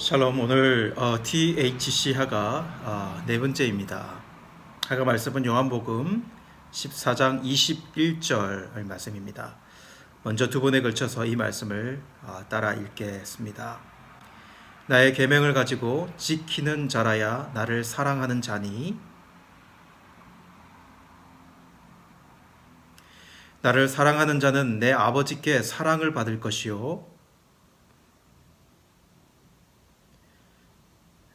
샬롬. 오늘 THC 하가 네 번째입니다. 하가 말씀은 요한복음 14장 21절 말씀입니다. 먼저 두 번에 걸쳐서 이 말씀을 따라 읽겠습니다. 나의 계명을 가지고 지키는 자라야 나를 사랑하는 자니, 나를 사랑하는 자는 내 아버지께 사랑을 받을 것이요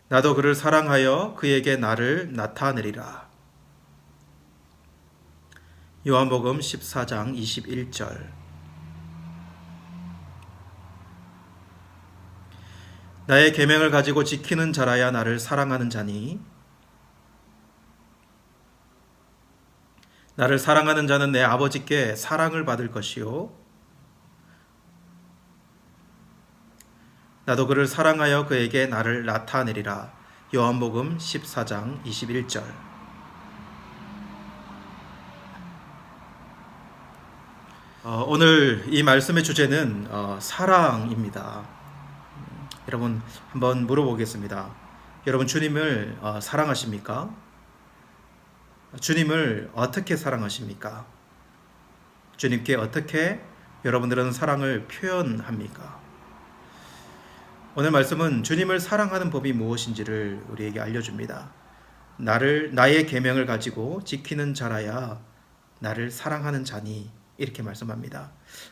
나도 그를 사랑하여 그에게 나를 나타내리라. 요한복음 14장 21절. 나의 계명을 가지고 지키는 자라야 나를 사랑하는 자니, 나를 사랑하는 자는 내 아버지께 사랑을 받을 것이요 나도 그를 사랑하여 그에게 나를 나타내리라. 요한복음 14장 21절. 오늘 이 말씀의 주제는 사랑입니다. 여러분 한번 물어보겠습니다. 여러분 주님을 사랑하십니까? 주님을 어떻게 사랑하십니까? 주님께 어떻게 여러분들은 사랑을 표현합니까? 오늘 말씀은 주님을 사랑하는 법이 무엇인지를 우리에게 알려줍니다. 나의 계명을 가지고 지키는 자라야 나를 사랑하는 자니, 이렇게 말씀합니다.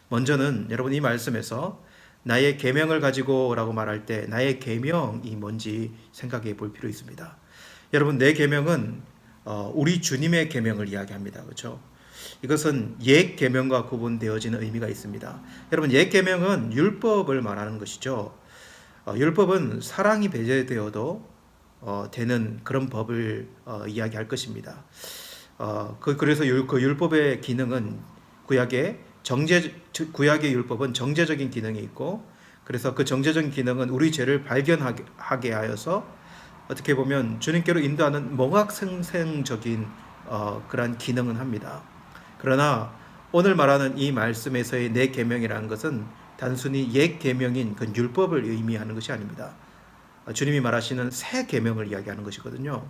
먼저는 여러분 이 말씀에서 나의 계명을 가지고 라고 말할 때 나의 계명이 뭔지 생각해 볼 필요 있습니다. 여러분, 내 계명은 우리 주님의 계명을 이야기합니다. 그렇죠? 이것은 옛 계명과 구분되어지는 의미가 있습니다. 여러분, 옛 계명은 율법을 말하는 것이죠. 율법은 사랑이 배제되어도 되는 그런 법을 이야기할 것입니다. 그래서 그 율법의 기능은 구약의 율법은 정제적인 기능이 있고, 그래서 그 정제적인 기능은 우리 죄를 발견하게 하여서 어떻게 보면 주님께로 인도하는 몽학생생적인 그러한 기능은 합니다. 그러나 오늘 말하는 이 말씀에서의 내 계명이라는 것은 단순히 옛 계명인 그 율법을 의미하는 것이 아닙니다. 주님이 말하시는 새 계명을 이야기하는 것이거든요.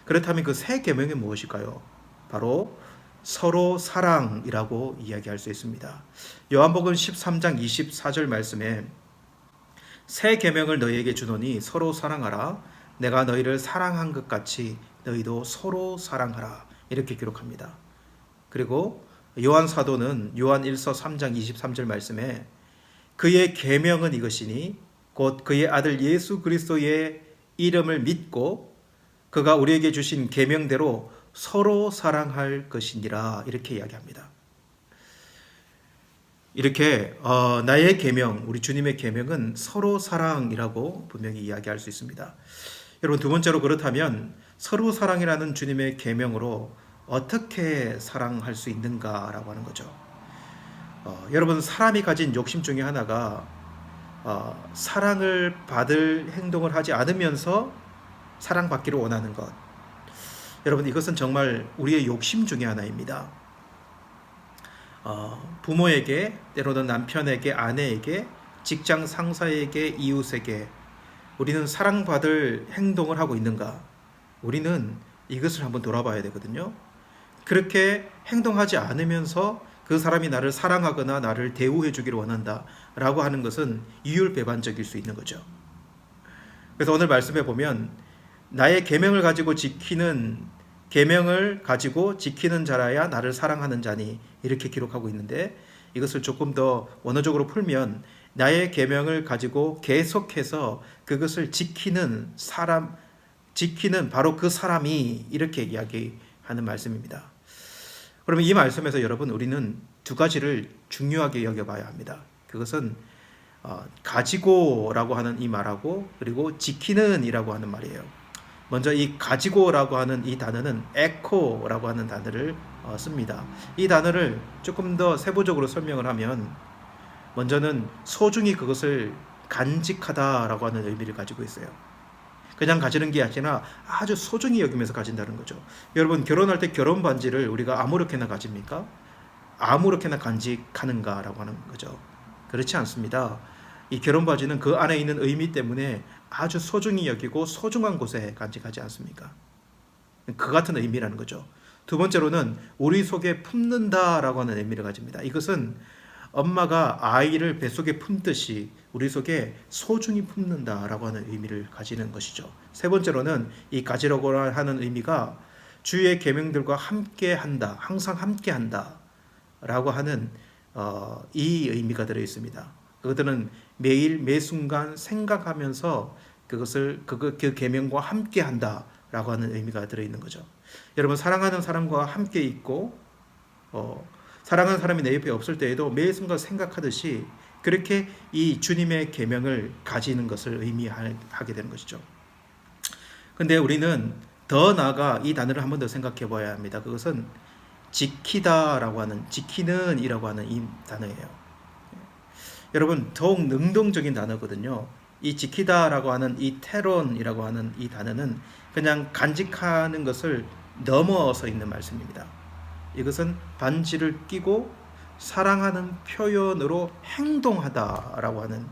그렇다면 그 새 계명이 무엇일까요? 바로 서로 사랑이라고 이야기할 수 있습니다. 요한복음 13장 24절 말씀에 새 계명을 너희에게 주노니 서로 사랑하라. 내가 너희를 사랑한 것 같이 너희도 서로 사랑하라. 이렇게 기록합니다. 그리고 요한 사도는 요한 1서 3장 23절 말씀에 그의 계명은 이것이니 곧 그의 아들 예수 그리스도의 이름을 믿고 그가 우리에게 주신 계명대로 서로 사랑할 것이니라. 이렇게 이야기합니다. 이렇게 나의 계명, 우리 주님의 계명은 서로 사랑이라고 분명히 이야기할 수 있습니다. 여러분, 두 번째로, 그렇다면 서로 사랑이라는 주님의 계명으로 어떻게 사랑할 수 있는가라고 하는 거죠. 여러분, 사람이 가진 욕심 중에 하나가 사랑을 받을 행동을 하지 않으면서 사랑받기를 원하는 것. 여러분, 이것은 정말 우리의 욕심 중에 하나입니다. 부모에게, 때로는 남편에게, 아내에게, 직장 상사에게, 이웃에게 우리는 사랑받을 행동을 하고 있는가? 우리는 이것을 한번 돌아봐야 되거든요. 그렇게 행동하지 않으면서 그 사람이 나를 사랑하거나 나를 대우해 주기를 원한다 라고 하는 것은 이율배반적일 수 있는 거죠. 그래서 오늘 말씀에 보면 나의 계명을 가지고 지키는 자라야 나를 사랑하는 자니, 이렇게 기록하고 있는데, 이것을 조금 더 원어적으로 풀면 나의 계명을 가지고 계속해서 그것을 지키는 바로 그 사람이, 이렇게 이야기하는 말씀입니다. 그러면 이 말씀에서 여러분, 우리는 두 가지를 중요하게 여겨봐야 합니다. 그것은 가지고라고 하는 이 말하고, 그리고 지키는 이라고 하는 말이에요. 먼저 이 가지고라고 하는 이 단어는 에코라고 하는 단어를 씁니다. 이 단어를 조금 더 세부적으로 설명을 하면, 먼저는 소중히 그것을 간직하다라고 하는 의미를 가지고 있어요. 그냥 가지는 게 아니라 아주 소중히 여기면서 가진다는 거죠. 여러분, 결혼할 때 결혼 반지를 우리가 아무렇게나 가집니까? 아무렇게나 간직하는가라고 하는 거죠. 그렇지 않습니다. 이 결혼 반지는 그 안에 있는 의미 때문에 아주 소중히 여기고 소중한 곳에 간직하지 않습니까? 그 같은 의미라는 거죠. 두 번째로는 우리 속에 품는다라고 하는 의미를 가집니다. 이것은 엄마가 아이를 뱃속에 품듯이 우리 속에 소중히 품는다라고 하는 의미를 가지는 것이죠. 세 번째로는 이 가지라고 하는 의미가 주의 계명들과 함께 한다, 항상 함께 한다라고 하는 이 의미가 들어 있습니다. 그것들은 매일 매 순간 생각하면서 그 계명과 함께 한다라고 하는 의미가 들어 있는 거죠. 여러분, 사랑하는 사람과 함께 있고 사랑하는 사람이 내 옆에 없을 때에도 매 순간 생각하듯이 그렇게 이 주님의 계명을 가지는 것을 의미하게 되는 것이죠. 근데 우리는 더 나아가 이 단어를 한 번 더 생각해 봐야 합니다. 그것은 지키다라고 하는, 지키는 이라고 하는 이 단어예요. 여러분, 더욱 능동적인 단어거든요. 이 지키다라고 하는 이 테론이라고 하는 이 단어는 그냥 간직하는 것을 넘어서 있는 말씀입니다. 이것은 반지를 끼고 사랑하는 표현으로 행동하다라고 하는,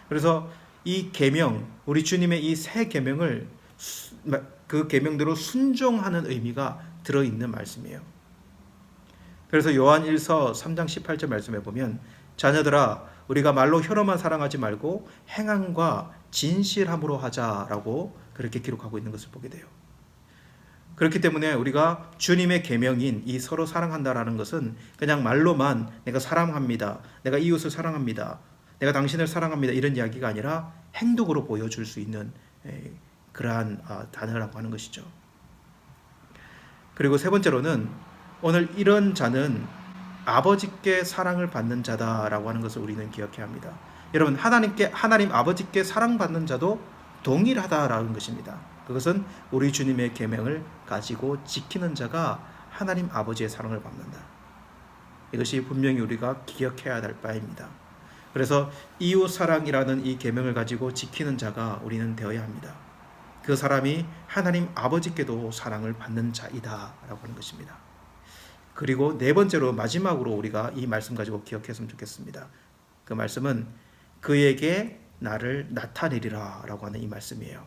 그래서 이 계명, 우리 주님의 이 새 계명을 그 계명대로 순종하는 의미가 들어있는 말씀이에요. 그래서 요한 1서 3장 18절 말씀에 보면 자녀들아 우리가 말로 혀로만 사랑하지 말고 행함과 진실함으로 하자라고 그렇게 기록하고 있는 것을 보게 돼요. 그렇기 때문에 우리가 주님의 계명인 이 서로 사랑한다라는 것은 그냥 말로만 내가 사랑합니다, 내가 이웃을 사랑합니다, 내가 당신을 사랑합니다 이런 이야기가 아니라 행동으로 보여줄 수 있는 그러한 단어라고 하는 것이죠. 그리고 세 번째로는 오늘 이런 자는 아버지께 사랑을 받는 자다라고 하는 것을 우리는 기억해야 합니다. 여러분, 하나님 아버지께 사랑받는 자도 동일하다라는 것입니다. 그것은 우리 주님의 계명을 가지고 지키는 자가 하나님 아버지의 사랑을 받는다. 이것이 분명히 우리가 기억해야 될 바입니다. 그래서 이웃 사랑이라는 이 계명을 가지고 지키는 자가 우리는 되어야 합니다. 그 사람이 하나님 아버지께도 사랑을 받는 자이다라고 하는 것입니다. 그리고 네 번째로 마지막으로 우리가 이 말씀 가지고 기억했으면 좋겠습니다. 그 말씀은 그에게 나를 나타내리라 라고 하는 이 말씀이에요.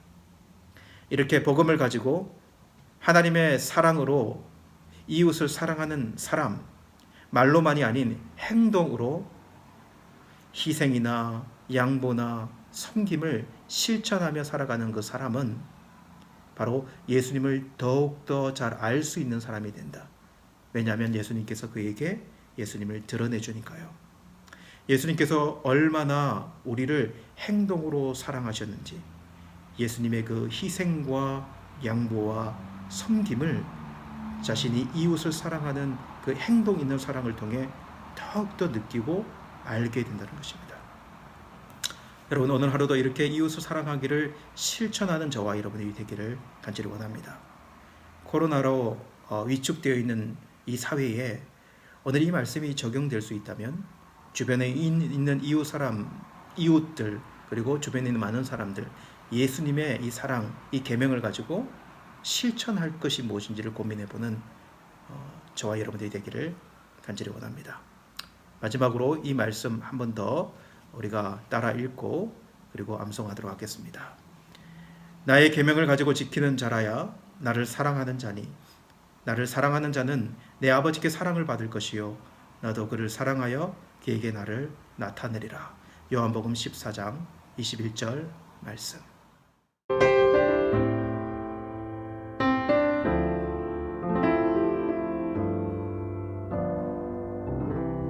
이렇게 복음을 가지고 하나님의 사랑으로 이웃을 사랑하는 사람, 말로만이 아닌 행동으로 희생이나 양보나 섬김을 실천하며 살아가는 그 사람은 바로 예수님을 더욱더 잘 알 수 있는 사람이 된다. 왜냐하면 예수님께서 그에게 예수님을 드러내 주니까요. 예수님께서 얼마나 우리를 행동으로 사랑하셨는지, 예수님의 그 희생과 양보와 섬김을 자신이 이웃을 사랑하는 그 행동 있는 사랑을 통해 더욱더 느끼고 알게 된다는 것입니다. 여러분, 오늘 하루도 이렇게 이웃을 사랑하기를 실천하는 저와 여러분이 되기를 간절히 원합니다. 코로나로 위축되어 있는 이 사회에 오늘 이 말씀이 적용될 수 있다면 주변에 있는 이웃들 그리고 주변에 있는 많은 사람들 예수님의 이 사랑, 이 계명을 가지고 실천할 것이 무엇인지를 고민해보는 저와 여러분들이 되기를 간절히 원합니다. 마지막으로 이 말씀 한 번 더 우리가 따라 읽고 그리고 암송하도록 하겠습니다. 나의 계명을 가지고 지키는 자라야 나를 사랑하는 자니 나를 사랑하는 자는 내 아버지께 사랑을 받을 것이요 나도 그를 사랑하여 그에게 나를 나타내리라. 요한복음 14장 21절 말씀.